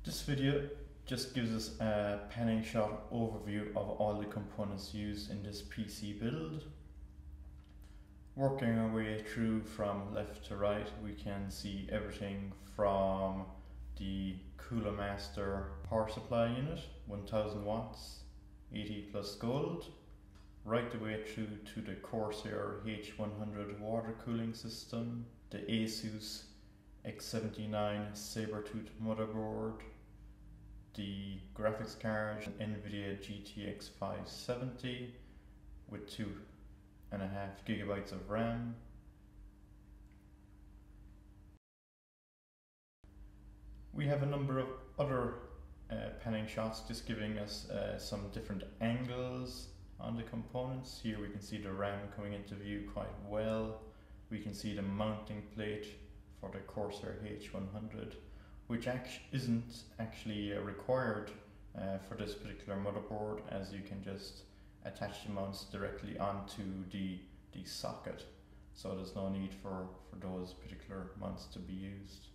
This video just gives us a panning shot overview of all the components used in this PC build. Working our way through from left to right, we can see everything from the Cooler Master power supply unit, 1000 watts, 80 plus gold, right the way through to the Corsair H100 water cooling system, the ASUS X79 Sabertooth Motherboard, the graphics card NVidia GTX 570 with 2.5 GB of RAM, we have a number of other panning shots just giving us some different angles on the components. Here we can see the RAM coming into view quite well. We can see the mounting plate for the Corsair H100, which isn't actually required for this particular motherboard, as you can just attach the mounts directly onto the socket, so there's no need for those particular mounts to be used.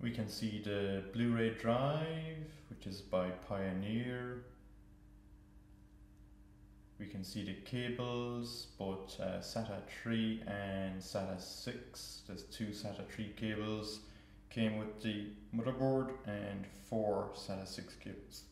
We can see the Blu-ray drive, which is by Pioneer. We can see the cables, both SATA 3 and SATA 6. There's 2 SATA 3 cables came with the motherboard and 4 SATA 6 cables.